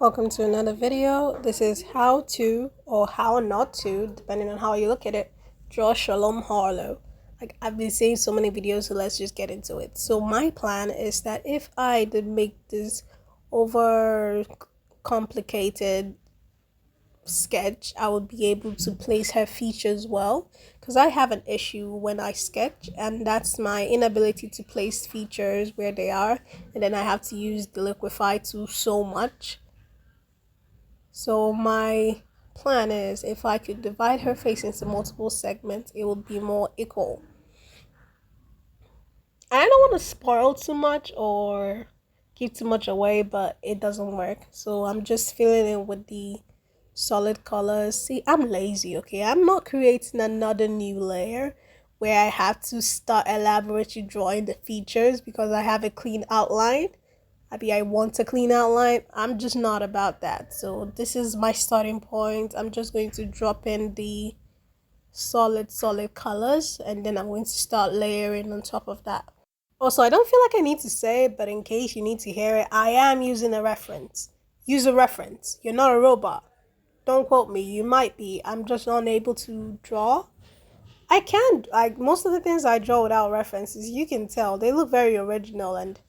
Welcome to another video. This is how to, or how not to, depending on how you look at it, draw Shalom Harlow. Like, I've been seeing so many videos, so let's just get into it. So my plan is that if I did make this over complicated sketch, I would be able to place her features well, because I have an issue when I sketch, and that's my inability to place features where they are, and then I have to use the liquify tool so much. So my plan is, if I could divide her face into multiple segments, it would be more equal. I don't want to spoil too much or give too much away, but it doesn't work. So I'm just filling in with the solid colors. See, I'm lazy, okay? I'm not creating another new layer where I have to start elaborately drawing the features because I have a clean outline. I want a clean outline. I'm just not about that. So this is my starting point. I'm just going to drop in the solid colors, and then I'm going to start layering on top of that. Also, I don't feel like I need to say it, but in case you need to hear it, I am using a reference. Use a reference. You're not a robot. Don't quote me. You might be. I'm just unable to draw. I can. Like, most of the things I draw without references, you can tell. They look very original and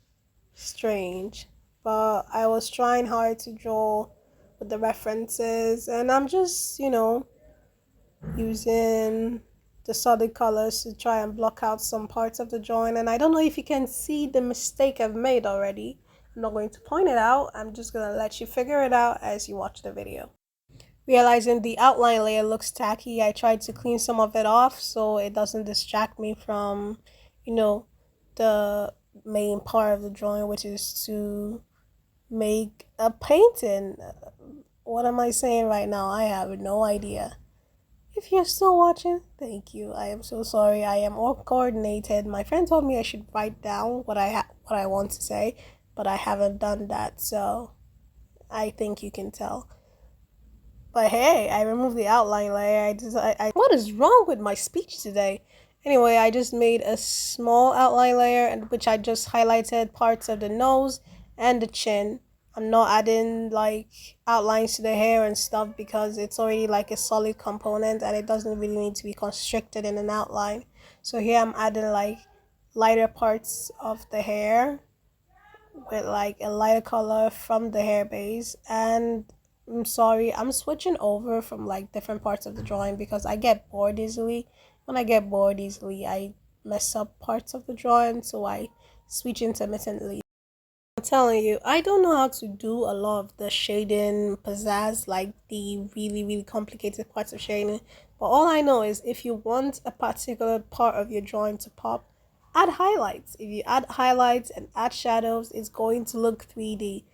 strange, but I was trying hard to draw with the references, and I'm just using the solid colors to try and block out some parts of the drawing. And I don't know if you can see the mistake I've made already. I'm not going to point it out. I'm just going to let you figure it out as you watch the video. Realizing the outline layer looks tacky, I tried to clean some of it off so it doesn't distract me from the main part of the drawing, which is to make a painting. What am I saying right now? I have no idea. If you're still watching, thank you. I am so sorry. I am all coordinated. My friend told me I should write down what I want to say, but I haven't done that, so I think you can tell. But hey, I removed the outline layer. What is wrong with my speech today? Anyway, I just made a small outline layer, and which I just highlighted parts of the nose and the chin. I'm not adding like outlines to the hair and stuff because it's already like a solid component and it doesn't really need to be constricted in an outline. So here I'm adding like lighter parts of the hair with like a lighter color from the hair base. And I'm sorry, I'm switching over from like different parts of the drawing because I get bored easily. When I get bored easily, I mess up parts of the drawing, so I switch intermittently. I'm telling you, I don't know how to do a lot of the shading pizzazz, like the really complicated parts of shading. But all I know is if you want a particular part of your drawing to pop, add highlights. If you add highlights and add shadows, it's going to look 3D.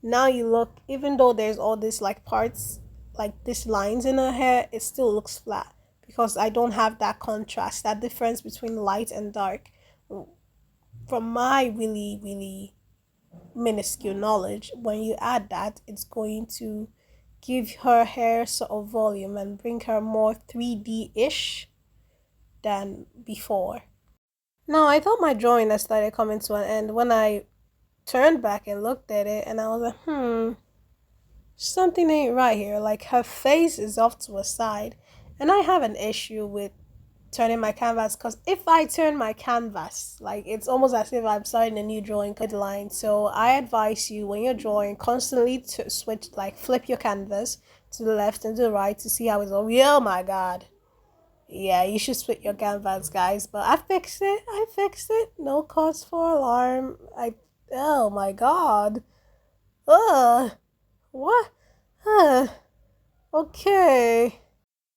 Now you look, even though there's all this like parts, like these lines in her hair, it still looks flat because I don't have that contrast, that difference between light and dark. From my really minuscule knowledge, when you add that, it's going to give her hair sort of volume and bring her more 3D-ish than before. Now, I thought my drawing had started coming to an end when I turned back and looked at it, and I was like, something ain't right here. Like, her face is off to a side, and I have an issue with turning my canvas, because if I turn my canvas, like, it's almost as if I'm starting a new drawing line. So I advise you, when you're drawing, constantly to switch, like flip your canvas to the left and to the right to see how it's all. Oh my god, yeah, you should switch your canvas, guys. But I fixed it. No cause for alarm. Oh my god. What? Okay,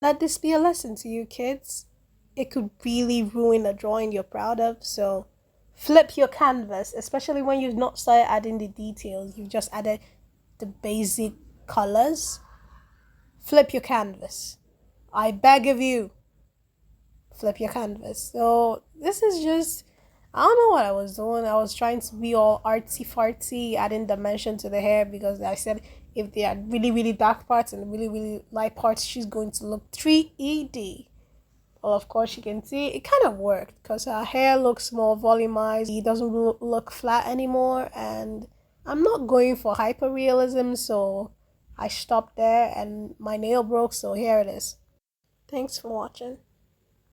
let this be a lesson to you kids. It could really ruin a drawing you're proud of. So flip your canvas, especially when you've not started adding the details. You've just added the basic colors. Flip your canvas. I beg of you. Flip your canvas. So this is just, I don't know what I was doing. I was trying to be all artsy fartsy, adding dimension to the hair because I said if they are really dark parts and really light parts, she's going to look 3D. Well, of course, you can see it kind of worked because her hair looks more volumized. It doesn't look flat anymore, and I'm not going for hyper realism, so I stopped there and my nail broke, so here it is. Thanks for watching.